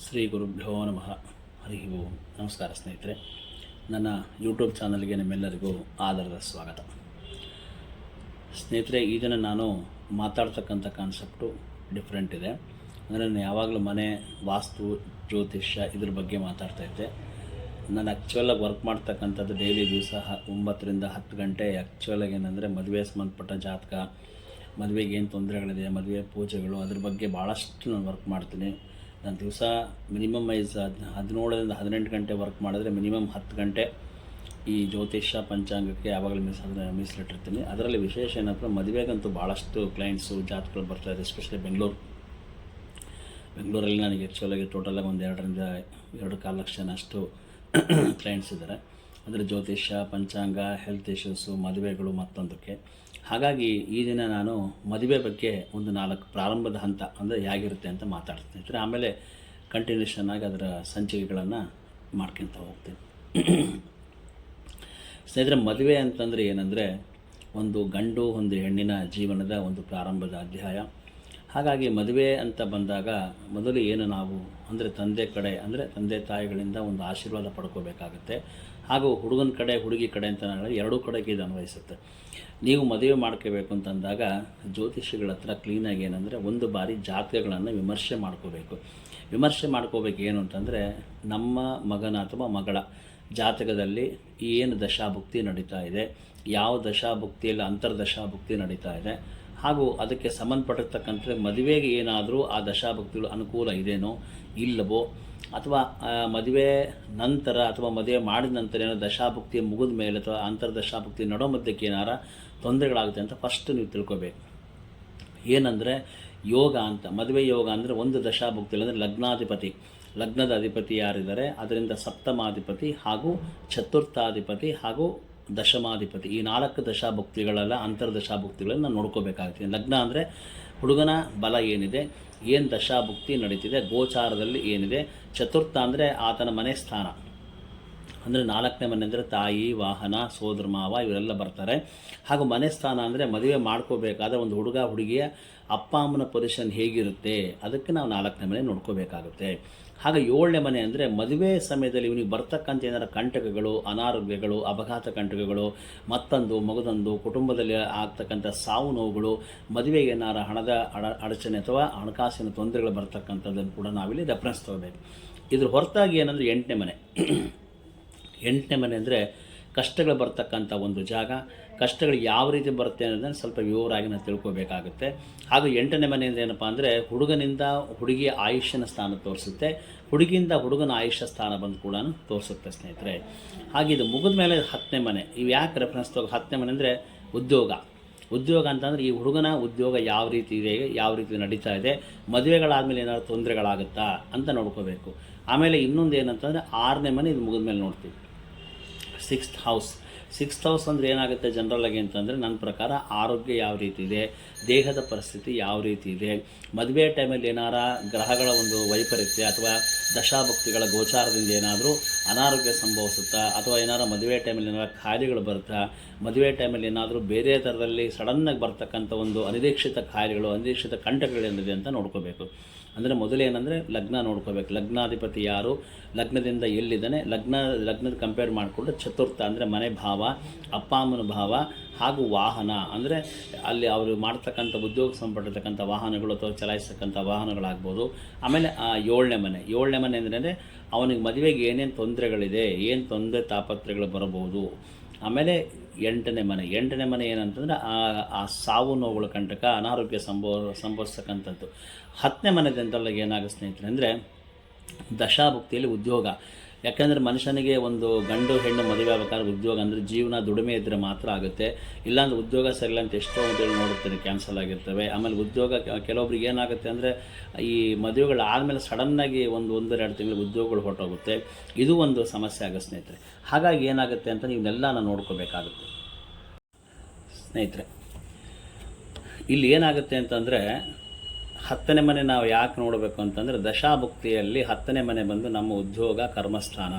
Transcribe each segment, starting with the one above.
ಶ್ರೀ ಗುರುಭ್ಯೋ ನಮಃ. ಹರಿ ಓಂ. ನಮಸ್ಕಾರ ಸ್ನೇಹಿತರೆ, ನನ್ನ ಯೂಟ್ಯೂಬ್ ಚಾನಲ್ಗೆ ನಿಮ್ಮೆಲ್ಲರಿಗೂ ಆದರದ ಸ್ವಾಗತ. ಸ್ನೇಹಿತರೆ, ಈ ದಿನ ನಾನು ಮಾತಾಡ್ತಕ್ಕಂಥ ಕಾನ್ಸೆಪ್ಟು ಡಿಫ್ರೆಂಟ್ ಇದೆ. ಅಂದರೆ ನಾನು ಯಾವಾಗಲೂ ಮನೆ ವಾಸ್ತು ಜ್ಯೋತಿಷ್ಯ ಇದ್ರ ಬಗ್ಗೆ ಮಾತಾಡ್ತಾಯಿದ್ದೆ. ನಾನು ಆ್ಯಕ್ಚುಲಾಗಿ ವರ್ಕ್ ಮಾಡ್ತಕ್ಕಂಥದ್ದು ಡೈಲಿ ದಿವಸ 9 ರಿಂದ 10 ಗಂಟೆ. ಆ್ಯಕ್ಚುಲಾಗಿ ಏನಂದರೆ ಮದುವೆ ಸಂಬಂಧಪಟ್ಟ ಜಾತಕ, ಮದುವೆಗೆ ಏನು ತೊಂದರೆಗಳಿದೆ, ಮದುವೆ ಪೂಜೆಗಳು, ಅದ್ರ ಬಗ್ಗೆ ಭಾಳಷ್ಟು ನಾನು ವರ್ಕ್ ಮಾಡ್ತೀನಿ. ನಾನು ದಿವಸ ಮಿನಿಮಮ್ 17 ರಿಂದ 18 ಗಂಟೆ ವರ್ಕ್ ಮಾಡಿದ್ರೆ ಮಿನಿಮಮ್ 10 ಗಂಟೆ ಈ ಜ್ಯೋತಿಷ್ಯ ಪಂಚಾಂಗಕ್ಕೆ ಯಾವಾಗಲೂ ಮೀಸಲಿಟ್ಟಿರ್ತೀನಿ. ಅದರಲ್ಲಿ ವಿಶೇಷ ಏನಂದ್ರೆ ಮದುವೆಗಂತೂ ಭಾಳಷ್ಟು ಕ್ಲೈಂಟ್ಸು ಜಾತಕಗಳು ಬರ್ತಾಯಿದೆ. ಎಸ್ಪೆಷಲಿ ಬೆಂಗಳೂರಲ್ಲಿ ನನಗೆ ಆ್ಯಕ್ಚುಲಾಗಿ ಟೋಟಲಾಗಿ ಒಂದು 2 ರಿಂದ 2.25 ಲಕ್ಷನಷ್ಟು ಕ್ಲೈಂಟ್ಸ್ ಇದ್ದಾರೆ. ಅಂದರೆ ಜ್ಯೋತಿಷ್ಯ, ಪಂಚಾಂಗ, ಹೆಲ್ತ್ ಇಶ್ಯೂಸು, ಮದುವೆಗಳು ಮತ್ತೊಂದಕ್ಕೆ. ಹಾಗಾಗಿ ಈ ದಿನ ನಾನು ಮದುವೆ ಬಗ್ಗೆ ಒಂದು 4 ಪ್ರಾರಂಭದ ಹಂತ ಅಂದರೆ ಹೇಗಿರುತ್ತೆ ಅಂತ ಮಾತಾಡ್ತೀನಿ. ಆಮೇಲೆ ಕಂಟಿನ್ಯೂಷನ್ ಆಗಿ ಅದರ ಸಂಚಿಕೆಗಳನ್ನು ಮಾಡ್ಕೊತ ಹೋಗ್ತೀನಿ. ಸ್ನೇಹಿತರೆ, ಮದುವೆ ಅಂತಂದರೆ ಏನಂದರೆ ಒಂದು ಗಂಡು ಒಂದು ಹೆಣ್ಣಿನ ಜೀವನದ ಒಂದು ಪ್ರಾರಂಭದ ಅಧ್ಯಾಯ. ಹಾಗಾಗಿ ಮದುವೆ ಅಂತ ಬಂದಾಗ ಮೊದಲು ಏನು ನಾವು ಅಂದರೆ ತಂದೆ ತಾಯಿಗಳಿಂದ ಒಂದು ಆಶೀರ್ವಾದ ಪಡ್ಕೋಬೇಕಾಗುತ್ತೆ. ಹಾಗೂ ಹುಡುಗನ ಕಡೆ ಹುಡುಗಿ ಕಡೆ ಅಂತ ಹೇಳಿದ್ರೆ ಎರಡೂ ಕಡೆಗೆ ಇದು ಅನ್ವಯಿಸುತ್ತೆ. ನೀವು ಮದುವೆ ಮಾಡ್ಕೋಬೇಕು ಅಂತಂದಾಗ ಜ್ಯೋತಿಷಿಗಳ ಹತ್ರ ಕ್ಲೀನಾಗಿ ಏನಂದರೆ ಒಂದು ಬಾರಿ ಜಾತಕಗಳನ್ನು ವಿಮರ್ಶೆ ಮಾಡ್ಕೋಬೇಕು. ಏನು ಅಂತಂದರೆ ನಮ್ಮ ಮಗನ ಅಥವಾ ಮಗಳ ಜಾತಕದಲ್ಲಿ ಏನು ದಶಾಭುಕ್ತಿ ನಡೀತಾ ಇದೆ, ಯಾವ ದಶಾಭುಕ್ತಿಯಲ್ಲಿ ಅಂತರ್ದಶಾಭುಕ್ತಿ ನಡೀತಾ ಇದೆ, ಹಾಗೂ ಅದಕ್ಕೆ ಸಂಬಂಧಪಟ್ಟಿರ್ತಕ್ಕಂಥ ಮದುವೆಗೆ ಏನಾದರೂ ಆ ದಶಾಭುಕ್ತಿಗಳು ಅನುಕೂಲ ಇದೆಯೋ ಇಲ್ಲವೋ, ಅಥವಾ ಮದುವೆ ನಂತರ ಅಥವಾ ಮದುವೆ ಮಾಡಿದ ನಂತರ ಏನೋ ದಶಾಭುಕ್ತಿ ಮುಗಿದ ಮೇಲೆ ಅಥವಾ ಅಂತರ್ದಶಾಭುಕ್ತಿ ನಡೋ ಮಧ್ಯಕ್ಕೆ ಏನಾರ ತೊಂದರೆಗಳಾಗುತ್ತೆ ಅಂತ ಫಸ್ಟ್ ನೀವು ತಿಳ್ಕೊಬೇಕು. ಏನಂದರೆ ಯೋಗ ಅಂತ, ಮದುವೆ ಯೋಗ ಅಂದರೆ ಒಂದು ದಶಾಭುಕ್ತಿ ಅಂದರೆ ಲಗ್ನದ ಅಧಿಪತಿ ಯಾರಿದ್ದಾರೆ ಅದರಿಂದ ಸಪ್ತಮಾಧಿಪತಿ ಹಾಗೂ ಚತುರ್ಥಾಧಿಪತಿ ಹಾಗೂ ದಶಮಾಧಿಪತಿ, ಈ 4 ದಶಾಭುಕ್ತಿಗಳೆಲ್ಲ ಅಂತರ್ದಶಾಭುಕ್ತಿಗಳನ್ನು ನಾವು ನೋಡ್ಕೋಬೇಕಾಗ್ತದೆ. ಲಗ್ನ ಅಂದರೆ ಹುಡುಗನ ಬಲ ಏನಿದೆ, ಏನು ದಶಾಭುಕ್ತಿ ನಡೀತಿದೆ, ಗೋಚಾರದಲ್ಲಿ ಏನಿದೆ. ಚತುರ್ಥ ಅಂದರೆ ಆತನ ಮನೆ ಸ್ಥಾನ, ಅಂದರೆ 4ನೇ ಮನೆ ಅಂದರೆ ತಾಯಿ, ವಾಹನ, ಸೋದರ ಮಾವ ಇವರೆಲ್ಲ ಬರ್ತಾರೆ. ಹಾಗೂ ಮನೆ ಸ್ಥಾನ ಅಂದರೆ ಮದುವೆ ಮಾಡ್ಕೋಬೇಕಾದ್ರೆ ಒಂದು ಹುಡುಗ ಹುಡುಗಿಯ ಅಪ್ಪ ಅಮ್ಮನ ಪೊಸಿಷನ್ ಹೇಗಿರುತ್ತೆ ಅದಕ್ಕೆ ನಾವು 4ನೇ ಮನೆ ನೋಡ್ಕೋಬೇಕಾಗುತ್ತೆ. ಹಾಗೆ 7ನೇ ಮನೆ ಅಂದರೆ ಮದುವೆ ಸಮಯದಲ್ಲಿ ಇವನಿಗೆ ಬರ್ತಕ್ಕಂಥ ಏನಾರ ಕಂಟಕಗಳು, ಅನಾರೋಗ್ಯಗಳು, ಅಪಘಾತ ಕಂಟಕಗಳು, ಮಗದೊಂದು ಕುಟುಂಬದಲ್ಲಿ ಆಗ್ತಕ್ಕಂಥ ಸಾವು ನೋವುಗಳು, ಮದುವೆಗೆ ಏನಾರ ಹಣದ ಅಡಚಣೆ ಅಥವಾ ಹಣಕಾಸಿನ ತೊಂದರೆಗಳು ಬರ್ತಕ್ಕಂಥದ್ದನ್ನು ಕೂಡ ನಾವಿಲ್ಲಿ ರೆಫರೆನ್ಸ್ ತಗೋಬೇಕು. ಇದ್ರ ಹೊರತಾಗಿ ಏನಂದರೆ 8ನೇ ಮನೆ. 8ನೇ ಮನೆ ಅಂದರೆ ಕಷ್ಟಗಳು ಬರ್ತಕ್ಕಂಥ ಒಂದು ಜಾಗ. ಕಷ್ಟಗಳು ಯಾವ ರೀತಿ ಬರುತ್ತೆ ಅನ್ನೋದನ್ನು ಸ್ವಲ್ಪ ವಿವರವಾಗಿ ನಾವು ತಿಳ್ಕೋಬೇಕಾಗುತ್ತೆ. ಹಾಗೂ 8ನೇ ಮನೆಯಿಂದ ಏನಪ್ಪ ಅಂದರೆ ಹುಡುಗನಿಂದ ಹುಡುಗಿಯ ಆಯುಷ್ಯನ ಸ್ಥಾನ ತೋರಿಸುತ್ತೆ, ಹುಡುಗಿಯಿಂದ ಹುಡುಗನ ಆಯುಷ್ಯ ಸ್ಥಾನ ಬಂದು ಕೂಡ ತೋರಿಸುತ್ತೆ ಸ್ನೇಹಿತರೆ. ಹಾಗೆ ಇದು ಮುಗಿದ ಮೇಲೆ 10ನೇ ಮನೆ. ಇವು ಯಾಕೆ ರೆಫರೆನ್ಸ್ ತಗೋ? 10ನೇ ಮನೆ ಅಂದರೆ ಉದ್ಯೋಗ ಅಂತಂದರೆ ಈ ಹುಡುಗನ ಉದ್ಯೋಗ ಯಾವ ರೀತಿ ಇದೆ, ಯಾವ ರೀತಿ ನಡೀತಾ ಇದೆ, ಮದುವೆಗಳಾದಮೇಲೆ ಏನಾದ್ರು ತೊಂದರೆಗಳಾಗುತ್ತಾ ಅಂತ ನೋಡ್ಕೋಬೇಕು. ಆಮೇಲೆ ಇನ್ನೊಂದು ಏನಂತಂದರೆ 6ನೇ ಮನೆ. ಇದು ಮುಗಿದ ಮೇಲೆ ನೋಡ್ತೀವಿ. ಸಿಕ್ಸ್ತ್ ಹೌಸ್ ಅಂದರೆ ಏನಾಗುತ್ತೆ ಜನರಲ್ಲಾಗಿ ಅಂತಂದರೆ ನನ್ನ ಪ್ರಕಾರ ಆರೋಗ್ಯ ಯಾವ ರೀತಿ ಇದೆ, ದೇಹದ ಪರಿಸ್ಥಿತಿ ಯಾವ ರೀತಿ ಇದೆ, ಮದುವೆ ಟೈಮಲ್ಲಿ ಏನಾರ ಗ್ರಹಗಳ ಒಂದು ವೈಪರೀತ್ಯ ಅಥವಾ ದಶಾಭಕ್ತಿಗಳ ಗೋಚಾರದಿಂದ ಏನಾದರೂ ಅನಾರೋಗ್ಯ ಸಂಭವಿಸುತ್ತಾ, ಅಥವಾ ಏನಾರ ಮದುವೆ ಟೈಮಲ್ಲಿ ಏನಾರ ಕಾಯಿಲೆಗಳು ಬರುತ್ತಾ, ಮದುವೆ ಟೈಮಲ್ಲಿ ಏನಾದರೂ ಬೇರೆ ಥರದಲ್ಲಿ ಸಡನ್ನಾಗಿ ಬರ್ತಕ್ಕಂಥ ಒಂದು ಅನಿರೀಕ್ಷಿತ ಕಾಯಿಲೆಗಳು, ಅನಿರೀಕ್ಷಿತ ಕಂಟಕಗಳೇನಿದೆ ಅಂತ ನೋಡ್ಕೋಬೇಕು. ಅಂದರೆ ಮೊದಲೇನೆಂದರೆ ಲಗ್ನ ನೋಡ್ಕೋಬೇಕು. ಲಗ್ನಾಧಿಪತಿ ಯಾರು, ಲಗ್ನದಿಂದ ಎಲ್ಲಿದ್ದಾನೆ, ಲಗ್ನದ ಕಂಪೇರ್ ಮಾಡಿಕೊಂಡು ಚತುರ್ಥ ಅಂದರೆ ಮನೆ ಭಾವ, ಅಪ್ಪ ಅಮ್ಮನ ಭಾವ, ಹಾಗೂ ವಾಹನ ಅಂದರೆ ಅಲ್ಲಿ ಅವರು ಮಾಡ್ತಕ್ಕಂಥ ಉದ್ಯೋಗ ಸಂಬಂಧಪಟ್ಟಿರ್ತಕ್ಕಂಥ ವಾಹನಗಳು ಅಥವಾ ಚಲಾಯಿಸ್ತಕ್ಕಂಥ ವಾಹನಗಳಾಗ್ಬೋದು. ಆಮೇಲೆ 7ನೇ ಮನೆ ಅಂದರೆ ಅವನಿಗೆ ಮದುವೆಗೆ ಏನೇನು ತೊಂದರೆಗಳಿದೆ, ಏನು ತೊಂದರೆ ತಾಪತ್ರೆಗಳು ಬರಬಹುದು. ಆಮೇಲೆ 8ನೇ ಮನೆ ಏನಂತಂದರೆ ಆ ಸಾವು ನೋವುಗಳ ಕಂಟಕ, ಅನಾರೋಗ್ಯ ಸಂಭವಿಸ್ತಕ್ಕಂಥದ್ದು. 10ನೇ ಮನೆದಿಂದಲ್ಲ ಏನಾಗುತ್ತೆ ಸ್ನೇಹಿತರೆ ಅಂದರೆ ದಶಾಭುಕ್ತಿಯಲ್ಲಿ ಉದ್ಯೋಗ. ಯಾಕೆಂದರೆ ಮನುಷ್ಯನಿಗೆ ಒಂದು ಗಂಡು ಹೆಣ್ಣು ಮದುವೆ ಆಗಬೇಕಾದ್ರೆ ಉದ್ಯೋಗ ಅಂದರೆ ಜೀವನ ದುಡಿಮೆ ಇದ್ದರೆ ಮಾತ್ರ ಆಗುತ್ತೆ. ಇಲ್ಲಾಂದರೆ ಉದ್ಯೋಗ ಸರಿಯಿಲ್ಲ ಅಂತ ಎಷ್ಟೋ ಮದುವೆಗಳು ನೋಡುತ್ತೇನೆ ಕ್ಯಾನ್ಸಲ್ ಆಗಿರ್ತವೆ. ಆಮೇಲೆ ಉದ್ಯೋಗ ಕೆಲವೊಬ್ರಿಗೆ ಏನಾಗುತ್ತೆ ಅಂದರೆ ಈ ಮದುವೆಗಳಾದಮೇಲೆ ಸಡನ್ನಾಗಿ 1-2 ತಿಂಗಳು ಉದ್ಯೋಗಗಳು ಹೊರಟೋಗುತ್ತೆ. ಇದು ಒಂದು ಸಮಸ್ಯೆ ಆಗುತ್ತೆ ಸ್ನೇಹಿತರೆ. ಹಾಗಾಗಿ ಏನಾಗುತ್ತೆ ಅಂತ ನೀವೆಲ್ಲ ನೋಡ್ಕೋಬೇಕಾಗುತ್ತೆ ಸ್ನೇಹಿತರೆ. ಇಲ್ಲಿ ಏನಾಗುತ್ತೆ ಅಂತಂದರೆ 10ನೇ ಮನೆ ನಾವು ಯಾಕೆ ನೋಡಬೇಕು ದಶಾಭುಕ್ತಿಯಲ್ಲಿ 10ನೇ ಮನೆ ಬಂದು ನಮ್ಮ ಉದ್ಯೋಗ ಕರ್ಮಸ್ಥಾನ.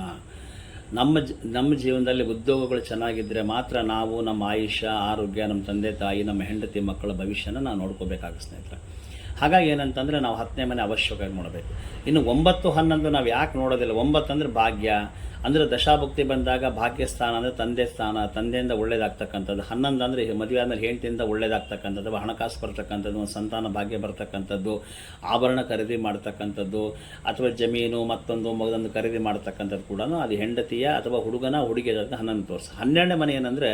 ನಮ್ಮ ಜೀವನದಲ್ಲಿ ಉದ್ಯೋಗಗಳು ಚೆನ್ನಾಗಿದ್ದರೆ ಮಾತ್ರ ನಾವು ನಮ್ಮ ಆಯುಷ್ಯ, ಆರೋಗ್ಯ, ನಮ್ಮ ತಂದೆ ತಾಯಿ, ನಮ್ಮ ಹೆಂಡತಿ ಮಕ್ಕಳ ಭವಿಷ್ಯನ ನಾವು ನೋಡ್ಕೋಬೇಕಾಗುತ್ತೆ ಸ್ನೇಹಿತರೆ. ಹಾಗಾಗಿ ಏನಂತಂದರೆ ನಾವು 10ನೇ ಮನೆ ಅವಶ್ಯಕವಾಗಿ ನೋಡಬೇಕು. ಇನ್ನು 9, 11 ನಾವು ಯಾಕೆ ನೋಡೋದಿಲ್ಲ? 9 ಅಂದರೆ ಭಾಗ್ಯ, ಅಂದರೆ ದಶಾಭುಕ್ತಿ ಬಂದಾಗ ಭಾಗ್ಯಸ್ಥಾನ ಅಂದರೆ ತಂದೆ ಸ್ಥಾನ, ತಂದೆಯಿಂದ ಒಳ್ಳೇದಾಗ್ತಕ್ಕಂಥದ್ದು. 11 ಅಂದರೆ ಮದುವೆ ಆದಮೇಲೆ ಹೆಂಡತಿಯಿಂದ ಒಳ್ಳೇದಾಗ್ತಕ್ಕಂಥದ್ದು, ಹಣಕಾಸು ಬರ್ತಕ್ಕಂಥದ್ದು, ಒಂದು ಸಂತಾನ ಭಾಗ್ಯ ಬರ್ತಕ್ಕಂಥದ್ದು, ಆಭರಣ ಖರೀದಿ ಮಾಡ್ತಕ್ಕಂಥದ್ದು, ಅಥವಾ ಜಮೀನು ಮಗದೊಂದು ಖರೀದಿ ಮಾಡ್ತಕ್ಕಂಥದ್ದು ಕೂಡ ಅದು ಹೆಂಡತಿಯ ಅಥವಾ ಹುಡುಗನ ಹುಡುಗಿಯ 11 ತೋರಿಸ. 12ನೇ ಮನೆ ಏನಂದರೆ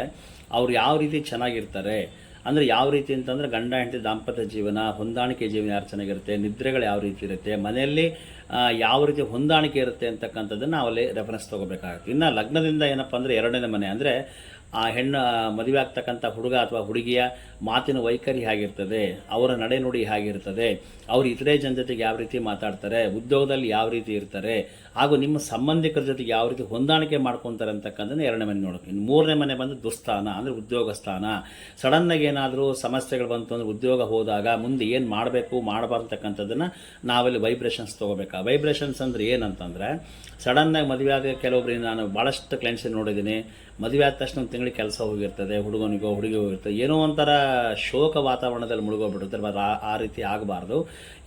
ಅವ್ರು ಯಾವ ರೀತಿ ಚೆನ್ನಾಗಿರ್ತಾರೆ, ಅಂದರೆ ಯಾವ ರೀತಿ ಅಂತಂದರೆ ಗಂಡ ಹೆಂಡತಿ ದಾಂಪತ್ಯ ಜೀವನ, ಹೊಂದಾಣಿಕೆ ಜೀವನ ಯಾರು ಚೆನ್ನಾಗಿರುತ್ತೆ, ನಿದ್ರೆಗಳು ಯಾವ ರೀತಿ ಇರುತ್ತೆ, ಮನೆಯಲ್ಲಿ ಯಾವ ರೀತಿ ಹೊಂದಾಣಿಕೆ ಇರುತ್ತೆ ಅಂತಕ್ಕಂಥದ್ದನ್ನು ನಾವಲ್ಲಿ ರೆಫರೆನ್ಸ್ ತೊಗೋಬೇಕಾಗುತ್ತೆ. ಇನ್ನು ಲಗ್ನದಿಂದ ಏನಪ್ಪ ಅಂದರೆ 2ನೇ ಮನೆ ಅಂದರೆ ಆ ಹೆಣ್ಣು ಮದುವೆ ಆಗ್ತಕ್ಕಂಥ ಹುಡುಗ ಅಥವಾ ಹುಡುಗಿಯ ಮಾತಿನ ವೈಖರಿ ಹೇಗಿರ್ತದೆ, ಅವರ ನಡೆನುಡಿ ಹೇಗಿರ್ತದೆ, ಅವರು ಇತರೆ ಜನ ಜೊತೆಗೆ ಯಾವ ರೀತಿ ಮಾತಾಡ್ತಾರೆ, ಉದ್ಯೋಗದಲ್ಲಿ ಯಾವ ರೀತಿ ಇರ್ತಾರೆ, ಹಾಗೂ ನಿಮ್ಮ ಸಂಬಂಧಿಕರ ಜೊತೆಗೆ ಯಾವ ರೀತಿ ಹೊಂದಾಣಿಕೆ ಮಾಡ್ಕೊತಾರೆ ಅಂತಕ್ಕಂಥದ್ದು 2ನೇ ಮನೆ ನೋಡೋಕೆ. ಇನ್ನು 3ನೇ ಮನೆ ಬಂದು ದುಸ್ಥಾನ ಅಂದರೆ ಉದ್ಯೋಗ ಸ್ಥಾನ. ಸಡನ್ನಾಗಿ ಏನಾದರೂ ಸಮಸ್ಯೆಗಳು ಬಂತು ಅಂದರೆ ಉದ್ಯೋಗ ಹೋದಾಗ ಮುಂದೆ ಏನು ಮಾಡಬೇಕು ಮಾಡಬಾರ್ದಕ್ಕಂಥದ್ದನ್ನು ನಾವಲ್ಲಿ ವೈಬ್ರೇಷನ್ಸ್ ತೊಗೋಬೇಕು. ವೈಬ್ರೇಷನ್ಸ್ ಅಂದರೆ ಏನಂತಂದರೆ ಸಡನ್ನಾಗಿ ಮದುವೆ ಆದ ಕೆಲವೊಬ್ಬರಿಗೆ ನಾನು ಭಾಳಷ್ಟು ಕ್ಲೈಂಟ್ಸ್ ನೋಡಿದ್ದೀನಿ, ಮದುವೆ ಆದ ತಕ್ಷಣ ಒಂದು ತಿಂಗಳಿಗೆ ಕೆಲಸ ಹೋಗಿರ್ತದೆ, ಹುಡುಗನಿಗೋ ಹುಡುಗಿ ಹೋಗಿರ್ತದೆ, ಏನೋ ಒಂಥರ ಶೋಕ ವಾತಾವರಣದಲ್ಲಿ ಮುಳುಗೋಗ್ಬಿಟ್ಟಿರ್ತಾರೆ. ಆ ರೀತಿ ಆಗಬಾರ್ದು.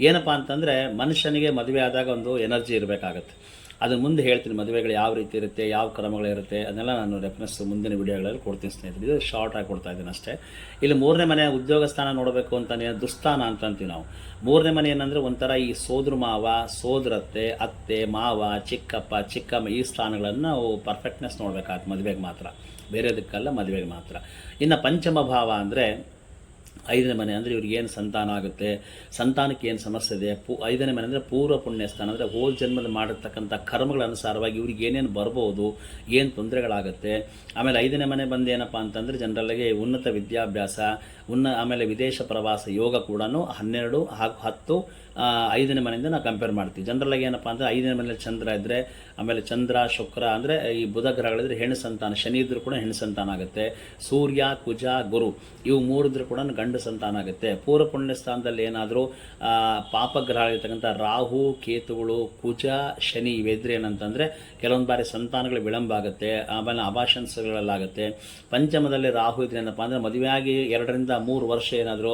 ಏನಪ್ಪ ಅಂತಂದರೆ ಮನುಷ್ಯನಿಗೆ ಮದುವೆ ಆದಾಗ ಒಂದು ಎನರ್ಜಿ ಇರಬೇಕಾಗತ್ತೆ. ಅದನ್ನು ಮುಂದೆ ಹೇಳ್ತೀನಿ, ಮದುವೆಗಳು ಯಾವ ರೀತಿ ಇರುತ್ತೆ, ಯಾವ ಕ್ರಮಗಳಿರುತ್ತೆ, ಅದನ್ನೆಲ್ಲ ನಾನು ರೆಫರೆನ್ಸ್ ಮುಂದಿನ ವಿಡಿಯೋಗಳಲ್ಲಿ ಕೊಡ್ತೀನಿ ಸ್ನೇಹಿತರೆ. ಇದು ಶಾರ್ಟ್ ಆಗಿ ಕೊಡ್ತಾ ಇದ್ದೀನಿ ಅಷ್ಟೇ. ಇಲ್ಲಿ 3ನೇ ಮನೆ ಉದ್ಯೋಗ ಸ್ಥಾನ ನೋಡಬೇಕು ಅಂತಾನೆ ದುಸ್ಥಾನ ಅಂತಂತೀವಿ ನಾವು. 3ನೇ ಮನೆ ಏನಂದರೆ ಒಂಥರ ಈ ಸೋದ್ರ ಮಾವ, ಸೋದರತ್ತೆ, ಅತ್ತೆ, ಮಾವ, ಚಿಕ್ಕಪ್ಪ, ಚಿಕ್ಕಮ್ಮ, ಈ ಸ್ಥಾನಗಳನ್ನು ನಾವು ಪರ್ಫೆಕ್ಟ್ನೆಸ್ ನೋಡಬೇಕಾಗುತ್ತೆ ಮದುವೆಗೆ ಮಾತ್ರ, ಬೇರೆದಕ್ಕಲ್ಲ, ಮದುವೆಗೆ ಮಾತ್ರ. ಇನ್ನು ಪಂಚಮ ಭಾವ ಅಂದರೆ 5ನೇ ಮನೆ ಅಂದರೆ ಇವ್ರಿಗೆ ಏನು ಸಂತಾನ ಆಗುತ್ತೆ, ಸಂತಾನಕ್ಕೆ ಏನು ಸಮಸ್ಯೆ ಇದೆ. 5ನೇ ಮನೆ ಅಂದರೆ ಪೂರ್ವ ಪುಣ್ಯ ಸ್ಥಾನ, ಅಂದರೆ ಹೋದ ಜನ್ಮದಲ್ಲಿ ಮಾಡಿರ್ತಕ್ಕಂಥ ಕರ್ಮಗಳ ಅನುಸಾರವಾಗಿ ಇವ್ರಿಗೆ ಏನೇನು ಬರ್ಬೋದು, ಏನು ತೊಂದರೆಗಳಾಗುತ್ತೆ. ಆಮೇಲೆ 5ನೇ ಮನೆ ಬಂದು ಏನಪ್ಪ ಅಂತಂದರೆ ಜನರಲ್ಲಿಗೆ ಉನ್ನತ ವಿದ್ಯಾಭ್ಯಾಸ, ಆಮೇಲೆ ವಿದೇಶ ಪ್ರವಾಸ ಯೋಗ ಕೂಡ 12 ಹಾಗೂ 10 5ನೇ ಮನೆಯಿಂದ ನಾವು ಕಂಪೇರ್ ಮಾಡ್ತೀವಿ. ಜನರಲ್ಲಾಗಿ ಏನಪ್ಪ ಅಂದರೆ 5ನೇ ಮನೆಯಲ್ಲಿ ಚಂದ್ರ ಇದ್ದರೆ, ಆಮೇಲೆ ಚಂದ್ರ, ಶುಕ್ರ ಅಂದರೆ ಈ ಬುಧ ಗ್ರಹಗಳಿದ್ರೆ ಹೆಣ್ಣು ಸಂತಾನ, ಶನಿ ಇದ್ದರೂ ಕೂಡ ಹೆಣ್ಣು ಸಂತಾನ ಆಗುತ್ತೆ. ಸೂರ್ಯ, ಕುಜ, ಗುರು ಇವು 3 ಇದ್ರೂ ಕೂಡ ಗಂಡು ಸಂತಾನ ಆಗುತ್ತೆ. ಪೂರ್ವ ಪುಣ್ಯ ಸ್ಥಾನದಲ್ಲಿ ಏನಾದರೂ ಪಾಪಗ್ರಹಗಳಿರ್ತಕ್ಕಂಥ ರಾಹು, ಕೇತುಗಳು, ಕುಜ, ಶನಿ ಇವೆದ್ರೆ ಏನಂತಂದರೆ ಕೆಲವೊಂದು ಬಾರಿ ಸಂತಾನಗಳು ವಿಳಂಬ ಆಗುತ್ತೆ, ಆಮೇಲೆ ಅಭಾಷನ್ಸ್ಗಳಲ್ಲಾಗುತ್ತೆ. ಪಂಚಮದಲ್ಲಿ ರಾಹು ಇದ್ರೆ ಏನಪ್ಪ ಅಂದರೆ ಮದುವೆಯಾಗಿ 2 ರಿಂದ 3 ವರ್ಷ ಏನಾದರೂ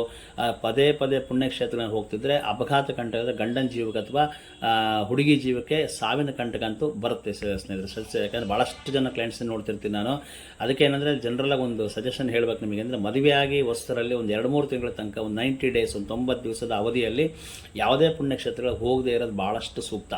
ಪದೇ ಪದೇ ಪುಣ್ಯಕ್ಷೇತ್ರಗಳಿಗೆ ಹೋಗ್ತಿದ್ರೆ ಅಪಘಾತ ಕಂಟಕ, ಗಂಡನ ಜೀವಕ್ಕೆ ಅಥವಾ ಹುಡುಗಿ ಜೀವಕ್ಕೆ ಸಾವಿನ ಕಂಟಕ ಅಂತೂ ಬರುತ್ತೆ ಸ್ನೇಹಿತರೆ. ಯಾಕಂದರೆ ಭಾಳಷ್ಟು ಜನ ಕ್ಲೈಂಟ್ಸ್ ನೋಡ್ತಿರ್ತೀನಿ ನಾನು. ಅದಕ್ಕೆ ಏನಂದರೆ ಜನರಲ್ಲಾಗಿ ಒಂದು ಸಜೆಷನ್ ಹೇಳಬೇಕು ನಿಮಗೆ ಅಂದರೆ, ಮದುವೆಯಾಗಿ ಹೊಸರಲ್ಲಿ ಒಂದು 2-3 ತಿಂಗಳ ತನಕ ಒಂದು 90 ಡೇಸ್, ಒಂದು 90 ದಿವಸದ ಅವಧಿಯಲ್ಲಿ ಯಾವುದೇ ಪುಣ್ಯಕ್ಷೇತ್ರಗಳಿಗೆ ಹೋಗದೇ ಇರೋದು ಭಾಳಷ್ಟು ಸೂಕ್ತ.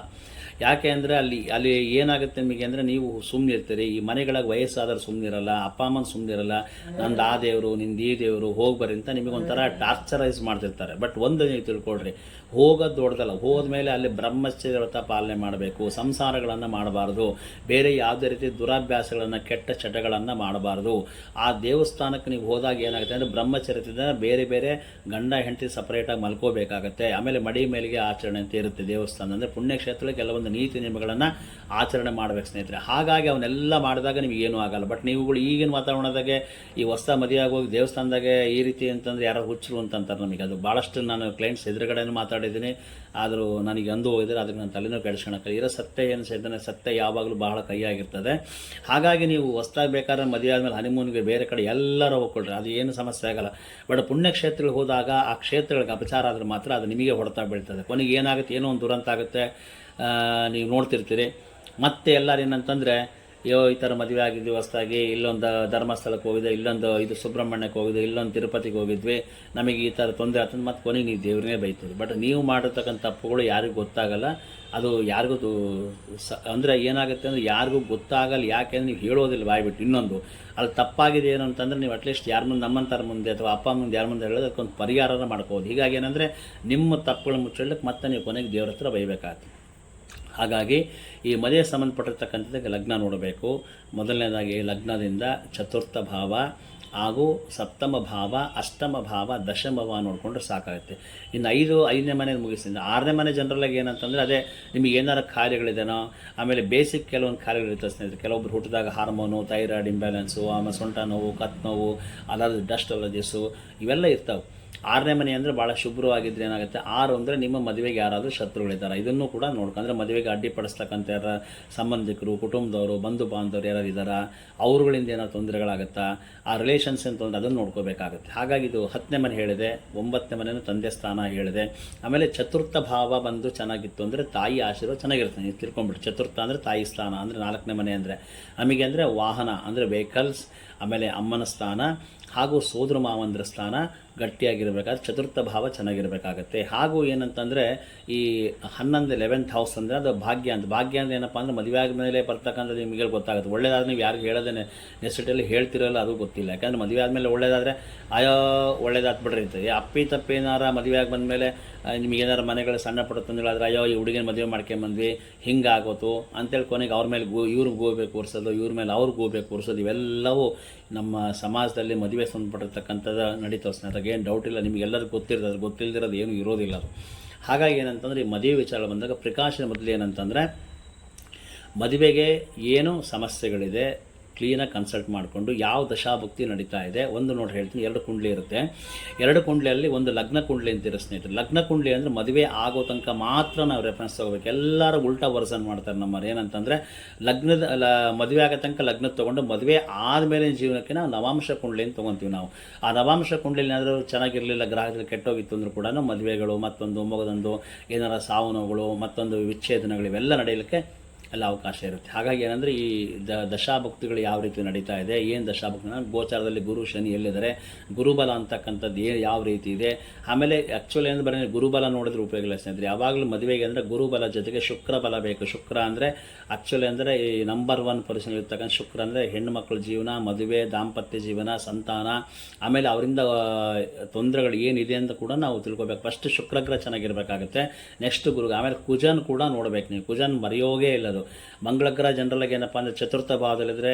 ಯಾಕೆ ಅಂದರೆ ಅಲ್ಲಿ ಏನಾಗುತ್ತೆ ನಿಮಗೆ ಅಂದರೆ, ನೀವು ಸುಮ್ಮನೆ ಇರ್ತೀರಿ, ಈ ಮನೆಗಳಿಗೆ ವಯಸ್ಸಾದರೂ ಸುಮ್ಮನೆ ಇರಲ್ಲ, ಅಪ್ಪ ಅಮ್ಮನ ಸುಮ್ಮನೆ ಇರಲ್ಲ, ನಂದು ಆ ದೇವರು, ನಿಂದು ಈ ದೇವರು, ಹೋಗಿ ಬರ್ರಿ ಅಂತ ನಿಮಗೊಂಥರ ಟಾರ್ಚರೈಸ್ ಮಾಡ್ತಿರ್ತಾರೆ. ಬಟ್ ಒಂದು ನೀವು ತಿಳ್ಕೊಳ್ರಿ, ಹೋಗೋದು ದೊಡ್ಡದಲ್ಲ, ಹೋದ್ಮೇಲೆ ಅಲ್ಲಿ ಬ್ರಹ್ಮಚರ್ಯ ವ್ರತ ಪಾಲನೆ ಮಾಡಬೇಕು, ಸಂಸಾರಗಳನ್ನು ಮಾಡಬಾರ್ದು, ಬೇರೆ ಯಾವುದೇ ರೀತಿ ದುರಾಭ್ಯಾಸಗಳನ್ನು, ಕೆಟ್ಟ ಚಟಗಳನ್ನು ಮಾಡಬಾರ್ದು. ಆ ದೇವಸ್ಥಾನಕ್ಕೆ ನೀವು ಹೋದಾಗ ಏನಾಗುತ್ತೆ ಅಂದರೆ ಬ್ರಹ್ಮಚರ್ಯದಿಂದ ಬೇರೆ ಬೇರೆ ಗಂಡ ಹೆಂಡತಿ ಸಪ್ರೇಟಾಗಿ ಮಲ್ಕೋಬೇಕಾಗತ್ತೆ. ಆಮೇಲೆ ಮಡಿ ಮೇಲಿಗೆ ಆಚರಣೆ ಅಂತ ಇರುತ್ತೆ ದೇವಸ್ಥಾನ ಅಂದರೆ ಪುಣ್ಯಕ್ಷೇತ್ರದಲ್ಲಿ ಕೆಲವೊಂದು ನೀತಿ ನಿಯಮಗಳನ್ನು ಆಚರಣೆ ಮಾಡಬೇಕು ಸ್ನೇಹಿತರೆ. ಹಾಗಾಗಿ ಅವನ್ನೆಲ್ಲ ಮಾಡಿದಾಗ ನಿಮಗೆ ಏನೂ ಆಗಲ್ಲ. ಬಟ್ ನೀವುಗಳು ಈಗಿನ ವಾತಾವರಣದಾಗೆ ಈ ಹೊಸ ಮದುವೆಯಾಗಿ ಹೋಗಿ ದೇವಸ್ಥಾನದಾಗೆ ಈ ರೀತಿ ಅಂತಂದರೆ ಯಾರು ಹುಚ್ಚರು ಅಂತಂತಾರೆ ನಮಗೆ. ಅದು ಭಾಳಷ್ಟು ನಾನು ಕ್ಲೈಂಟ್ಸ್ ಎದುರುಗಡೆನೂ ಮಾತಾಡಿದ್ದೀನಿ, ಆದರೂ ನನಗೆ ಅಂದು ಹೋಗಿದ್ರೆ ಅದಕ್ಕೆ ನಾನು ತಲೆನೂ ಕೆಡಿಸ್ಕೊಳಕ್ಕೆ ಇರೋ ಸತ್ಯ ಏನು ಸೇರಿದ್ರೆ ಸತ್ಯ ಯಾವಾಗಲೂ ಬಹಳ ಕೈಯಾಗಿರ್ತದೆ. ಹಾಗಾಗಿ ನೀವು ಹೊಸ್ದಾಗಿ ಬೇಕಾದ್ರೆ ಮದುವೆ ಆದಮೇಲೆ ಹನಿಮೂನ್ಗೆ ಬೇರೆ ಕಡೆ ಎಲ್ಲರೂ ಹೋಗ್ಕೊಳ್ರಿ, ಅದು ಏನು ಸಮಸ್ಯೆ ಆಗಲ್ಲ. ಬಟ್ ಪುಣ್ಯಕ್ಷೇತ್ರಗಳಿಗೆ ಹೋದಾಗ ಆ ಕ್ಷೇತ್ರಗಳಿಗೆ ಅಪಚಾರ ಆದರೆ ಮಾತ್ರ ಅದು ನಿಮಗೆ ಹೊಡೆತ ಬೀಳ್ತದೆ. ಕೊನೆಗೆ ಏನಾಗುತ್ತೆ, ಏನೋ ಒಂದು ದುರಂತ ಆಗುತ್ತೆ, ನೀವು ನೋಡ್ತಿರ್ತೀರಿ. ಮತ್ತೆ ಎಲ್ಲರೂ ಏನಂತಂದರೆ, ಈ ಥರ ಮದುವೆ ಆಗಿದ್ವಿ ಹೊಸದಾಗಿ, ಇಲ್ಲೊಂದು ಧರ್ಮಸ್ಥಳಕ್ಕೆ ಹೋಗಿದ್ದೆ, ಇಲ್ಲೊಂದು ಇದು ಸುಬ್ರಹ್ಮಣ್ಯಕ್ಕೆ ಹೋಗಿದ್ದೆ, ಇಲ್ಲೊಂದು ತಿರುಪತಿಗೆ ಹೋಗಿದ್ವಿ, ನಮಗೆ ಈ ಥರ ತೊಂದರೆ ಆಗ್ತದೆ, ಮತ್ತು ಕೊನೆಗೆ ನೀವು ದೇವ್ರನ್ನೇ ಬೈತೀರಿ. ಬಟ್ ನೀವು ಮಾಡಿರ್ತಕ್ಕಂಥ ತಪ್ಪುಗಳು ಯಾರಿಗೂ ಗೊತ್ತಾಗಲ್ಲ. ಅದು ಯಾರಿಗೂ ಅಂದರೆ ಏನಾಗುತ್ತೆ ಅಂದರೆ ಯಾರಿಗೂ ಗೊತ್ತಾಗಲ್ಲ. ಯಾಕೆಂದರೆ ನೀವು ಹೇಳೋದಿಲ್ಲ ಬಾಯ್ಬಿಟ್ಟು. ಇನ್ನೊಂದು ಅಲ್ಲಿ ತಪ್ಪಾಗಿದೆ ಏನು ಅಂತಂದರೆ ನೀವು ಅಟ್ಲೀಸ್ಟ್ ಯಾರ ಮುಂದೆ, ನಮ್ಮಂಥರ ಮುಂದೆ ಅಥವಾ ಅಪ್ಪ ಮುಂದೆ ಯಾರ ಮುಂದೆ ಹೇಳೋದು ಅದಕ್ಕೊಂದು ಪರಿಹಾರನ ಮಾಡ್ಕೋಬೋದು. ಹೀಗಾಗಿ ಏನಂದರೆ ನಿಮ್ಮ ತಪ್ಪುಗಳು ಮುಚ್ಚಲಿಕ್ಕೆ ಮತ್ತೆ ನೀವು ಕೊನೆಗೆ ದೇವ್ರ ಹತ್ರ ಬೈಬೇಕಾಗ್ತದೆ. ಹಾಗಾಗಿ ಈ ಮದುವೆಗೆ ಸಂಬಂಧಪಟ್ಟಿರ್ತಕ್ಕಂಥದ್ದಕ್ಕೆ ಲಗ್ನ ನೋಡಬೇಕು. ಮೊದಲನೇದಾಗಿ ಲಗ್ನದಿಂದ ಚತುರ್ಥ ಭಾವ ಹಾಗೂ ಸಪ್ತಮ ಭಾವ, ಅಷ್ಟಮ ಭಾವ, ದಶಮ ಭಾವ ನೋಡಿಕೊಂಡ್ರೆ ಸಾಕಾಗುತ್ತೆ. ಇನ್ನು 5ನೇ ಮನೆ ಮುಗಿಸಿದ 6ನೇ ಮನೆ ಜನರಲ್ಲಾಗಿ ಏನಂತಂದರೆ ಅದೇ ನಿಮಗೆ ಏನಾರು ಕಾಯಿಲೆಗಳಿದೆನೋ, ಆಮೇಲೆ ಬೇಸಿಕ್ ಕೆಲವೊಂದು ಕಾಯಿಲೆಗಳಿರ್ತದೆ ಸ್ನೇಹಿತರೆ. ಕೆಲವೊಬ್ರು ಹುಟ್ಟಿದಾಗ ಹಾರ್ಮೋನು, ಥೈರಾಯ್ಡ್ ಇಂಬ್ಯಾಲೆನ್ಸು, ಆಮೇಲೆ ಸೊಂಟ ನೋವು, ಕತ್ತು ನೋವು, ಅಲರ್ಜಿ, ಡಸ್ಟ್ ಅಲರ್ಜೀಸು ಇವೆಲ್ಲ ಇರ್ತಾವೆ. 6ನೇ ಮನೆ ಅಂದರೆ ಭಾಳ ಶುಭ್ರವಾಗಿದ್ದರೆ ಏನಾಗುತ್ತೆ, 6 ಅಂದರೆ ನಿಮ್ಮ ಮದುವೆಗೆ ಯಾರಾದರೂ ಶತ್ರುಗಳಿದ್ದಾರೆ, ಇದನ್ನು ಕೂಡ ನೋಡ್ಕೊಂಡ್ರೆ ಮದುವೆಗೆ ಅಡ್ಡಿಪಡಿಸ್ತಕ್ಕಂಥ ಯಾರ ಸಂಬಂಧಿಕರು, ಕುಟುಂಬದವರು, ಬಂಧು ಬಾಂಧವರು ಯಾರು ಇದ್ದಾರಾ, ಅವ್ರುಗಳಿಂದ ಏನಾದ್ರು ತೊಂದರೆಗಳಾಗುತ್ತಾ, ಆ ರಿಲೇಷನ್ಸ್ ಅಂತ ಒಂದು ಅದನ್ನು ನೋಡ್ಕೋಬೇಕಾಗುತ್ತೆ. ಹಾಗಾಗಿ ಇದು 10ನೇ ಮನೆ ಹೇಳಿದೆ, 9ನೇ ಮನೆಯೂ ತಂದೆ ಸ್ಥಾನ ಹೇಳಿದೆ. ಆಮೇಲೆ ಚತುರ್ಥ ಭಾವ ಬಂದು ಚೆನ್ನಾಗಿತ್ತು ಅಂದರೆ ತಾಯಿ ಆಶೀರ್ವಾದ ಚೆನ್ನಾಗಿರುತ್ತೆ. ನೀವು ತಿಳ್ಕೊಂಬಿಟ್ಟು ಚತುರ್ಥ ಅಂದರೆ ತಾಯಿ ಸ್ಥಾನ ಅಂದರೆ 4ನೇ ಮನೆ ಅಂದರೆ ನಮಗೆ ಅಂದರೆ ವಾಹನ ಅಂದರೆ ವೆಹಿಕಲ್ಸ್, ಆಮೇಲೆ ಅಮ್ಮನ ಸ್ಥಾನ ಹಾಗೂ ಸೋದರ ಮಾವಂದ್ರ ಸ್ಥಾನ ಗಟ್ಟಿಯಾಗಿರಬೇಕಾದ್ರೆ ಚತುರ್ಥ ಭಾವ ಚೆನ್ನಾಗಿರಬೇಕಾಗತ್ತೆ. ಹಾಗೂ ಏನಂತಂದರೆ ಈ 11th ಹೌಸ್ ಅಂದರೆ ಅದು ಭಾಗ್ಯ ಅಂತ. ಭಾಗ್ಯ ಅಂದರೆ ಏನಪ್ಪ ಅಂದರೆ ಮದುವೆ ಆದಮೇಲೆ ಬರ್ತಕ್ಕಂಥದ್ದು ನಿಮಗೆ ಗೊತ್ತಾಗುತ್ತೆ. ಒಳ್ಳೇದಾದ್ರೆ ನೀವು ಯಾರಿಗೂ ಹೇಳೋದೇ ನೆಸಿಟಿಯಲ್ಲಿ ಹೇಳ್ತಿರೋಲ್ಲ, ಅದು ಗೊತ್ತಿಲ್ಲ. ಯಾಕಂದರೆ ಮದುವೆ ಆದಮೇಲೆ ಒಳ್ಳೇದಾದರೆ ಅಯ್ಯೋ ಒಳ್ಳೇದಾತ್ ಬಿಡ್ರಿ ಅಂತ. ಅಪ್ಪಿ ತಪ್ಪೇನಾರ ಮದುವೆ ಆಗಿ ಬಂದಮೇಲೆ ನಿಮಗೇನಾರು ಮನೆಗಳು ಸಣ್ಣ ಪುಟ್ಟ ತೊಂದರೆಗಳಾದ್ರೆ ಅಯ್ಯೋ ಈ ಹುಡುಗಿನ ಮದುವೆ ಮಾಡ್ಕೊಂಬಂದ್ವಿ ಹಿಂಗಾಗೋತು ಅಂತೇಳಿ ಕೊನೆಗೆ ಅವ್ರ ಮೇಲೆ ಇವ್ರಿಗೆ ಗೋಬೇಕು ಕೂರಿಸೋದು, ಇವ್ರ ಮೇಲೆ ಅವ್ರಿಗೆ ಗೋಬೇಕು ಕೂರಿಸೋದು, ಇವೆಲ್ಲವೂ ನಮ್ಮ ಸಮಾಜದಲ್ಲಿ ಮದುವೆ ಸಂಬಂಧಪಟ್ಟಿರ್ತಕ್ಕಂಥದ್ದು ನಡೀತಾವೆ ಸ್ನೇಹಿತರೆ. ಏನು ಡೌಟ್ ಇಲ್ಲ, ನಿಮಗೆಲ್ಲರಿಗೂ ಗೊತ್ತಿರ್ತದೆ, ಗೊತ್ತಿಲ್ಲದಿರೋದು ಏನೂ ಇರೋದಿಲ್ಲ ಅದು. ಹಾಗಾಗಿ ಏನಂತಂದರೆ ಈ ಮದುವೆ ವಿಚಾರ ಬಂದಾಗ ಪ್ರಿಕಾಷನ್ ಮೊದಲು ಏನಂತಂದರೆ ಮದುವೆಗೆ ಏನು ಸಮಸ್ಯೆಗಳಿದೆ ಕ್ಲೀನಾಗಿ ಕನ್ಸಲ್ಟ್ ಮಾಡಿಕೊಂಡು ಯಾವ ದಶಾಭುಕ್ತಿ ನಡೀತಾ ಇದೆ ಒಂದು ನೋಡಿ ಹೇಳ್ತೀನಿ. 2 ಕುಂಡ್ಲಿ ಇರುತ್ತೆ. 2 ಕುಂಡ್ಲಿಯಲ್ಲಿ ಒಂದು ಲಗ್ನ ಕುಂಡ್ಲಿ ಅಂತಿರೋ ಸ್ನೇಹಿತರೆ. ಲಗ್ನ ಕುಂಡ್ಲಿ ಅಂದರೆ ಮದುವೆ ಆಗೋ ತನಕ ಮಾತ್ರ ನಾವು ರೆಫರೆನ್ಸ್ ತೊಗೋಬೇಕು. ಎಲ್ಲರೂ ಉಲ್ಟಾ ವರ್ಸನ್ ಮಾಡ್ತಾರೆ ನಮ್ಮವ್ರು. ಏನಂತಂದರೆ ಮದುವೆ ಆಗೋ ತನಕ ಲಗ್ನದ ತೊಗೊಂಡು ಮದುವೆ ಆದಮೇಲೆ ಜೀವನಕ್ಕೆ ನಾವು ನವಾಂಶ ಕುಂಡ್ಲಿನ ತೊಗೊತೀವಿ ನಾವು. ಆ ನವಾಂಶ ಕುಂಡ್ಲಿ ಏನಾದರೂ ಚೆನ್ನಾಗಿರಲಿಲ್ಲ, ಗ್ರಹದಲ್ಲಿ ಕೆಟ್ಟೋಗಿತ್ತು ಅಂದರೂ ಕೂಡ ಮದುವೆಗಳು, ಮತ್ತೊಂದು ಮಗದೊಂದು ಏನಾರ ಸಾವು ನೋವುಗಳು, ಮತ್ತೊಂದು ವಿಚ್ಛೇದನಗಳು ಇವೆಲ್ಲ ನಡೆಯಲಿಕ್ಕೆ ಎಲ್ಲ ಅವಕಾಶ ಇರುತ್ತೆ. ಹಾಗಾಗಿ ಏನಂದರೆ ಈ ದಶಾಭಕ್ತಿಗಳು ಯಾವ ರೀತಿ ನಡೀತಾ ಇದೆ, ಏನು ದಶಾಭಕ್ತಿ ಗೋಚಾರದಲ್ಲಿ ಗುರು ಶನಿ ಎಲ್ಲಿದ್ದಾರೆ, ಗುರುಬಲ ಅಂತಕ್ಕಂಥದ್ದು ಯಾವ ರೀತಿ ಇದೆ. ಆಮೇಲೆ ಆ್ಯಕ್ಚುಲಿ ಅಂದರೆ ಬರೀ ಗುರುಬಲ ನೋಡಿದ್ರೆ ಉಪಯೋಗ ಇಲ್ಲ ಸ್ನೇಹಿತರೆ. ಯಾವಾಗಲೂ ಮದುವೆಗೆ ಅಂದರೆ ಗುರುಬಲ ಜೊತೆಗೆ ಶುಕ್ರ ಬಲ ಬೇಕು. ಶುಕ್ರ ಅಂದರೆ ಆ್ಯಕ್ಚುಲಿ ಅಂದರೆ ಈ ನಂಬರ್ 1 ಪೊಸಿಷನ್ ಇರ್ತಕ್ಕಂಥ ಶುಕ್ರ ಅಂದರೆ ಹೆಣ್ಣು ಮಕ್ಕಳ ಜೀವನ, ಮದುವೆ, ದಾಂಪತ್ಯ ಜೀವನ, ಸಂತಾನ, ಆಮೇಲೆ ಅವರಿಂದ ತೊಂದರೆಗಳು ಏನಿದೆ ಅಂತ ಕೂಡ ನಾವು ತಿಳ್ಕೊಬೇಕು. ಫಸ್ಟ್ ಶುಕ್ರಗ್ರಹ ಚೆನ್ನಾಗಿರಬೇಕಾಗುತ್ತೆ, ನೆಕ್ಸ್ಟ್ ಗುರು, ಆಮೇಲೆ ಕುಜನ್ ಕೂಡ ನೋಡಬೇಕು ನೀವು. ಕುಜನ್ ಮರೆಯೋಗೇ ಇಲ್ಲದು. ಮಂಗಳಗ್ರಹ ಜನರಲ್ಲಾಗಿ ಏನಪ್ಪ ಅಂದರೆ ಚತುರ್ಥ ಭಾವದಲ್ಲಿದ್ದರೆ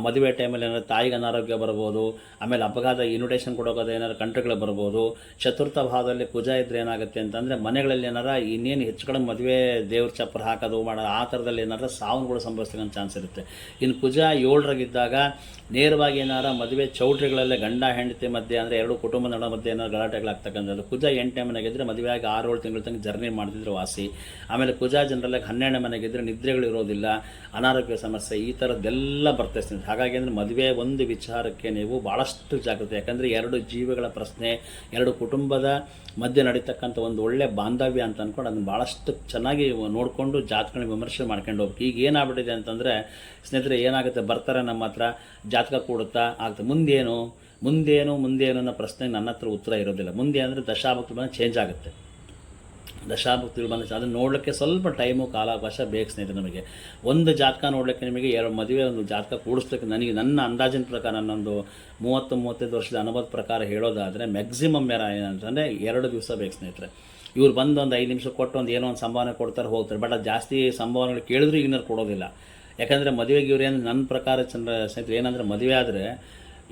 ಮದುವೆ ಟೈಮಲ್ಲಿ ಏನಾದ್ರು ತಾಯಿಗೆ ಅನಾರೋಗ್ಯ ಬರ್ಬೋದು, ಆಮೇಲೆ ಅಪಘಾತ ಇನ್ವಿಟೇಷನ್ ಕೊಡೋದು ಏನಾದ್ರು ಕಂಟಗಳು ಬರ್ಬೋದು. ಚತುರ್ಥ ಭಾವದಲ್ಲಿ ಕುಜ ಇದ್ದರೆ ಏನಾಗುತ್ತೆ ಅಂತಂದರೆ ಮನೆಗಳಲ್ಲಿ ಏನಾರ ಇನ್ನೇನು ಹೆಚ್ಚು ಕಡೆ ಮದುವೆ ದೇವ್ರ ಚಪ್ಪರ ಹಾಕೋದು ಮಾಡೋದು ಆ ಥರದಲ್ಲಿ ಏನಾರ ಸಾವುಗಳು ಸಂಭವಿಸ್ತಕ್ಕಂಥ ಚಾನ್ಸ್ ಇರುತ್ತೆ. ಇನ್ನು ಕುಜ 7ರಾಗಿದ್ದಾಗ ನೇರವಾಗಿ ಏನಾರ ಮದುವೆ ಚೌಟ್ರಿಗಳಲ್ಲೇ ಗಂಡ ಹೆಂಡತಿ ಮಧ್ಯೆ ಅಂದರೆ 2 ಕುಟುಂಬ ನಡುವೆ ಮಧ್ಯೆ ಏನಾರು ಗಲಾಟೆಗಳಾಗ್ತಕ್ಕಂಥದ್ದು. ಕುಜ 8ನೇ ಮನೆಗಿದ್ದರೆ ಮದುವೆ ಆಗಿ 6-7 ತಿಂಗಳ ತನಕ ಜರ್ನಿ ಮಾಡ್ತಿದ್ರೆ ವಾಸಿ. ಆಮೇಲೆ ಕುಜ ಜನರಲ್ಲಾಗಿ 12ನೇ ಮನೆಗಿದ್ದರೆ ನಿದ್ರೆಗಳು ಇರೋದಿಲ್ಲ, ಅನಾರೋಗ್ಯ ಸಮಸ್ಯೆ ಈ ಥರದ್ದೆಲ್ಲ ಬರ್ತೈತೆ. ಹಾಗಾಗಿ ಅಂದರೆ ಮದುವೆ ಒಂದು ವಿಚಾರಕ್ಕೆ ನೀವು ಭಾಳಷ್ಟು ಜಾಗೃತಿ. ಯಾಕಂದರೆ 2 ಜೀವಿಗಳ ಪ್ರಶ್ನೆ, 2 ಕುಟುಂಬದ ಮಧ್ಯೆ ನಡೀತಕ್ಕಂಥ ಒಂದು ಒಳ್ಳೆ ಬಾಂಧವ್ಯ ಅಂತ ಅಂದ್ಕೊಂಡು ಅದನ್ನು ಭಾಳಷ್ಟು ಚೆನ್ನಾಗಿ ನೋಡಿಕೊಂಡು ಜಾತಕಗಳನ್ನ ವಿಮರ್ಶೆ ಮಾಡ್ಕೊಂಡು ಹೋಗ್ಬೇಕು. ಈಗ ಏನಾಗ್ಬಿಟ್ಟಿದೆ ಅಂತಂದರೆ ಸ್ನೇಹಿತರೆ ಏನಾಗುತ್ತೆ, ಬರ್ತಾರೆ ನಮ್ಮ ಹತ್ರ ಜಾತಕ ಕೊಡುತ್ತಾ ಆಗ್ತದೆ, ಮುಂದೇನು ಅನ್ನೋ ಪ್ರಶ್ನೆಗೆ ನನ್ನ ಹತ್ರ ಉತ್ತರ ಇರೋದಿಲ್ಲ. ಮುಂದೆ ಅಂದರೆ ದಶಾಭಕ್ತಿ ಬಂದು ಚೇಂಜ್ ಆಗುತ್ತೆ. ದಶಾಭಕ್ತಿಗಳು ಬಂದ ಅದನ್ನು ನೋಡಲಿಕ್ಕೆ ಸ್ವಲ್ಪ ಟೈಮು ಕಾಲಾವಕಾಶ ಬೇಕು ಸ್ನೇಹಿತರೆ. ನಮಗೆ ಒಂದು ಜಾತಕ ನೋಡಲಿಕ್ಕೆ ನಿಮಗೆ 2 ಮದುವೆ ಒಂದು ಜಾತಕ ಕೂಡಿಸ್ಲಿಕ್ಕೆ ನನಗೆ ನನ್ನ ಅಂದಾಜಿನ ಪ್ರಕಾರ ನನ್ನೊಂದು 30-35 ವರ್ಷದ ಅನುಭವದ ಪ್ರಕಾರ ಹೇಳೋದಾದರೆ ಮ್ಯಾಕ್ಸಿಮಮ್ ಏನಂತಂದರೆ 2 ದಿವಸ ಬೇಕು ಸ್ನೇಹಿತರೆ. ಇವ್ರು ಬಂದು ಒಂದು 5 ನಿಮಿಷ ಕೊಟ್ಟು ಒಂದು ಏನೋ ಒಂದು ಸಂಭಾವನೆ ಕೊಡ್ತಾರೆ ಹೋಗ್ತಾರೆ. ಬಟ್ ಅದು ಜಾಸ್ತಿ ಸಂಭಾವನೆಗಳು ಕೇಳಿದ್ರು ಈಗಿನ ಕೊಡೋದಿಲ್ಲ. ಯಾಕಂದರೆ ಮದುವೆಗೆ ಇವ್ರು ಏನು ನನ್ನ ಪ್ರಕಾರ ಸ್ನೇಹಿತರೆ ಏನಂದರೆ ಮದುವೆ ಆದರೆ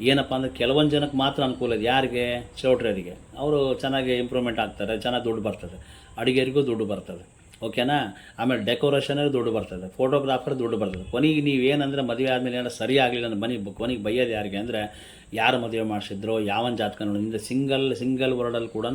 ಏನಪ್ಪ ಅಂದರೆ ಕೆಲವೊಂದು ಜನಕ್ಕೆ ಮಾತ್ರ ಅನುಕೂಲ ಇದೆ. ಯಾರಿಗೆ? ಚೌಟ್ರಿಯರಿಗೆ. ಅವರು ಚೆನ್ನಾಗಿ ಇಂಪ್ರೂವ್ಮೆಂಟ್ ಆಗ್ತಾರೆ, ಚೆನ್ನಾಗಿ ದುಡ್ಡು ಬರ್ತದೆ, ಅಡುಗೆಯರಿಗೂ ದುಡ್ಡು ಬರ್ತದೆ, ಓಕೆನಾ. ಆಮೇಲೆ ಡೆಕೋರೇಷನ್ಗೆ ದುಡ್ಡು ಬರ್ತದೆ, ಫೋಟೋಗ್ರಾಫರ್ ದುಡ್ಡು ಬರ್ತದೆ. ಕೊನೆಗೆ ನೀವೇನಂದರೆ ಮದುವೆ ಆದಮೇಲೆ ಏನಾರು ಸರಿ ಆಗಲಿಲ್ಲ ಅಂದ್ರೆ ಕೊನೆಗೆ ಬೈಯೋದು ಯಾರಿಗೆ ಅಂದರೆ ಯಾರು ಮದುವೆ ಮಾಡಿಸಿದ್ರು, ಯಾವನ ಜಾತಕ ನೋಡಿದ್ರೆ ಸಿಂಗಲ್ ವರ್ಡಲ್ಲಿ ಕೂಡ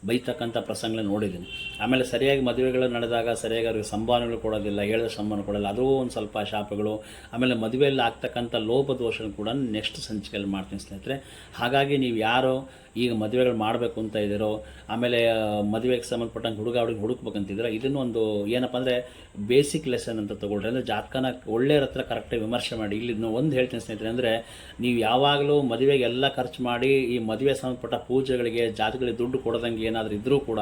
ಬೈತಕ್ಕಂಥ ಪ್ರಸಂಗಗಳನ್ನ ನೋಡಿದ್ದೀನಿ. ಆಮೇಲೆ ಸರಿಯಾಗಿ ಮದುವೆಗಳು ನಡೆದಾಗ ಸರಿಯಾಗಿ ಅವ್ರಿಗೆ ಸಂಭಾವನೆಗಳು ಕೊಡೋದಿಲ್ಲ, ಹೇಳಿದ ಸಂಭಾವನೆ ಕೊಡೋಲ್ಲ, ಅದು ಒಂದು ಸ್ವಲ್ಪ ಶಾಪಗಳು. ಆಮೇಲೆ ಮದುವೆಯಲ್ಲಿ ಆಗ್ತಕ್ಕಂಥ ಲೋಪದೋಷಗಳು ಕೂಡ ನೆಕ್ಸ್ಟ್ ಸಂಚಿಕೆಯಲ್ಲಿ ಮಾಡ್ತೀನಿ ಸ್ನೇಹಿತರೆ. ಹಾಗಾಗಿ ನೀವು ಯಾರು ಈಗ ಮದುವೆಗಳು ಮಾಡಬೇಕು ಅಂತ ಇದ್ದೀರೋ, ಆಮೇಲೆ ಮದುವೆಗೆ ಸಂಬಂಧಪಟ್ಟಂಗೆ ಹುಡುಗ ಹುಡುಕ್ಬೇಕಂತಿದ್ರೆ ಇದನ್ನು ಒಂದು ಏನಪ್ಪ ಅಂದರೆ ಬೇಸಿಕ್ ಲೆಸನ್ ಅಂತ ತೊಗೊಳ್ರಿ. ಅಂದರೆ ಜಾತಕನ ಒಳ್ಳೆಯವ್ರ ಹತ್ರ ಕರೆಕ್ಟಾಗಿ ವಿಮರ್ಶೆ ಮಾಡಿ. ಇಲ್ಲಿ ಒಂದು ಹೇಳ್ತೀನಿ ಸ್ನೇಹಿತರೆ, ಅಂದರೆ ನೀವು ಯಾವಾಗಲೂ ಮದುವೆಗೆ ಎಲ್ಲ ಖರ್ಚು ಮಾಡಿ ಈ ಮದುವೆ ಸಂಬಂಧಪಟ್ಟ ಪೂಜೆಗಳಿಗೆ ಜಾತಕಗಳಿಗೆ ದುಡ್ಡು ಕೊಡೋದಂಗೆ ಏನಾದರೂ ಇದ್ದರೂ ಕೂಡ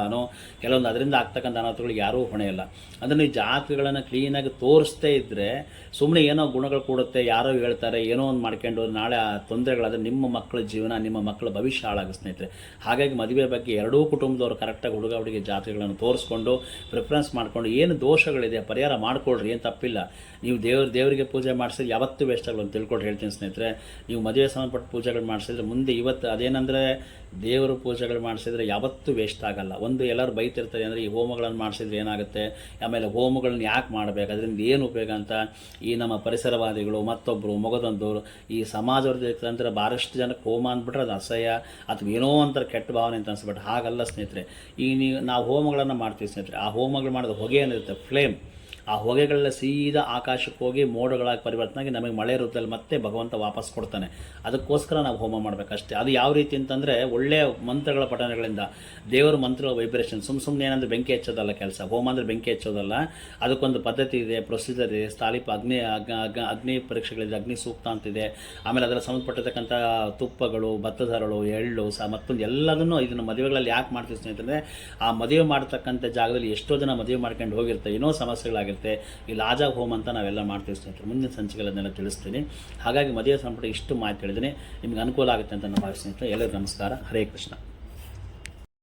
ಕೆಲವೊಂದು ಅದರಿಂದ ಆಗ್ತಕ್ಕಂಥ ಅನಾಹುತಗಳಿಗೆ ಯಾರೂ ಹೊಣೆ ಇಲ್ಲ. ಅಂದರೆ ನೀವು ಜಾತಕಗಳನ್ನು ಕ್ಲೀನಾಗಿ ತೋರಿಸ್ತೇ ಇದ್ದರೆ ಸುಮ್ಮನೆ ಏನೋ ಗುಣಗಳು ಕೊಡುತ್ತೆ, ಯಾರೋ ಹೇಳ್ತಾರೆ, ಏನೋ ಒಂದು ಮಾಡ್ಕೊಂಡು ನಾಳೆ ಆ ತೊಂದರೆಗಳಾದರೆ ನಿಮ್ಮ ಮಕ್ಕಳ ಜೀವನ, ನಿಮ್ಮ ಮಕ್ಕಳ ಭವಿಷ್ಯ ಹಾಳಾಗುತ್ತೆ ಸ್ನೇಹಿತರೆ. ಹಾಗಾಗಿ ಮದುವೆ ಬಗ್ಗೆ 2 ಕುಟುಂಬದವರು ಕರೆಕ್ಟಾಗಿ ಹುಡುಗ ಜಾತಕಗಳನ್ನು ತೋರಿಸ್ಕೊಂಡು ಪ್ರಿಫರೆನ್ಸ್ ಮಾಡಿಕೊಂಡು ಏನು ದೋಷಗಳಿದೆ ಪರಿಹಾರ ಮಾಡ್ಕೊಳ್ರಿ, ಏನು ತಪ್ಪಿಲ್ಲ. ನೀವು ದೇವರಿಗೆ ಪೂಜೆ ಮಾಡಿಸಿದ್ರೆ ಯಾವತ್ತೂ ವೇಸ್ಟ್ ಆಗಲ್ಲ ಅಂತ ತಿಳ್ಕೊಂಡು ಹೇಳ್ತೀನಿ ಸ್ನೇಹಿತರೆ. ನೀವು ಮದುವೆ ಸಂಬಂಧಪಟ್ಟ ಪೂಜೆಗಳು ಮಾಡಿಸಿದ್ರೆ ಮುಂದೆ ಇವತ್ತು ಅದೇನೆಂದರೆ ದೇವರು ಪೂಜೆಗಳು ಮಾಡಿಸಿದ್ರೆ ಯಾವತ್ತೂ ವೇಸ್ಟ್ ಆಗಲ್ಲ. ಒಂದು ಎಲ್ಲರೂ ಬೈತಿರ್ತಾರೆ ಅಂದರೆ ಈ ಹೋಮಗಳನ್ನು ಮಾಡಿಸಿದ್ರೆ ಏನಾಗುತ್ತೆ, ಆಮೇಲೆ ಹೋಮಗಳನ್ನ ಯಾಕೆ ಮಾಡಬೇಕು, ಅದರಿಂದ ಏನು ಉಪಯೋಗ ಅಂತ ಈ ನಮ್ಮ ಪರಿಸರವಾದಿಗಳು ಮತ್ತೊಬ್ಬರು ಮೊಗದೊಂದವರು ಈ ಸಮಾಜವರ್ಗ ಅಂದ್ರೆ ಭಾಳಷ್ಟು ಜನಕ್ಕೆ ಹೋಮ ಅಂದ್ಬಿಟ್ರೆ ಅದು ಅಸಹ್ಯ ಅಥವಾ ಏನೋ ಒಂಥರ ಕೆಟ್ಟ ಭಾವನೆ ಅಂತ ಅನ್ಸ್ಬಿಟ್ಟು. ಹಾಗಲ್ಲ ಸ್ನೇಹಿತರೆ, ಈ ನಾವು ಹೋಮಗಳನ್ನು ಮಾಡ್ತೀವಿ ಸ್ನೇಹಿತರೆ, ಆ ಹೋಮಗಳು ಮಾಡಿದ ಹೊಗೆ ಏನಿರುತ್ತೆ ಫ್ಲೇಮ್, ಆ ಹೊಗೆಗಳೆಲ್ಲ ಸೀದಾ ಆಕಾಶಕ್ಕೆ ಹೋಗಿ ಮೋಡಗಳಾಗಿ ಪರಿವರ್ತನೆ ಆಗಿ ನಮಗೆ ಮಳೆ ರೂಪದಲ್ಲಿ ಮತ್ತೆ ಭಗವಂತ ವಾಪಸ್ ಕೊಡ್ತಾನೆ. ಅದಕ್ಕೋಸ್ಕರ ನಾವು ಹೋಮ ಮಾಡಬೇಕಷ್ಟೇ. ಅದು ಯಾವ ರೀತಿ ಅಂತಂದರೆ ಒಳ್ಳೆಯ ಮಂತ್ರಗಳ ಪಠಣಗಳಿಂದ, ದೇವರ ಮಂತ್ರಗಳ ವೈಬ್ರೇಷನ್. ಸುಮ್ಮನೆ ಏನಂದರೆ ಬೆಂಕಿ ಹಚ್ಚೋದಲ್ಲ ಕೆಲಸ. ಹೋಮ ಅಂದರೆ ಬೆಂಕಿ ಹಚ್ಚೋದಲ್ಲ, ಅದಕ್ಕೊಂದು ಪದ್ಧತಿ ಇದೆ, ಪ್ರೊಸೀಜರ್ ಇದೆ, ಸ್ಥಾಲಿಪ ಅಗ್ನಿ ಪರೀಕ್ಷೆಗಳಿದೆ, ಅಗ್ನಿ ಸೂಕ್ತ ಅಂತಿದೆ. ಆಮೇಲೆ ಅದರ ಸಂಬಂಧಪಟ್ಟಿರ್ತಕ್ಕಂಥ ತುಪ್ಪಗಳು, ಭತ್ತದ ಹರಳು, ಎಳ್ಳು ಮತ್ತೊಂದು ಎಲ್ಲದನ್ನು ಇದನ್ನು ಮದುವೆಗಳಲ್ಲಿ ಯಾಕೆ ಮಾಡ್ತೀವಿ ಸ್ನೇಹಿತರೆ, ಆ ಮದುವೆ ಮಾಡ್ತಕ್ಕಂಥ ಜಾಗದಲ್ಲಿ ಎಷ್ಟೋ ಜನ ಮದುವೆ ಮಾಡ್ಕೊಂಡು ಹೋಗಿರ್ತಾರೆ, ಏನೋ ಸಮಸ್ಯೆಗಳಾಗಿರುತ್ತೆ. ಈ ಲಾಜಾ ಹೋಮ ಅಂತ ನಾವೆಲ್ಲ ಮಾಡ್ತೀವಿ ಸ್ನೇಹಿತರೆ. ಮುಂದಿನ ಸಂಚಿಕೆಗಳನ್ನೆಲ್ಲ ತಿಳಿಸ್ತೀನಿ. ಹಾಗಾಗಿ ಮದುವೆ ಸಂಪುಟ ಇಷ್ಟು ಮಾಹಿತಿ ಹೇಳಿದ್ದೀನಿ, ನಿಮಗೆ ಅನುಕೂಲ ಆಗುತ್ತೆ ಅಂತ ನಾನು ಭಾವಿಸ್ತೀನಿ. ಎಲ್ಲರಿಗೂ ನಮಸ್ಕಾರ. ಹರೇ ಕೃಷ್ಣ.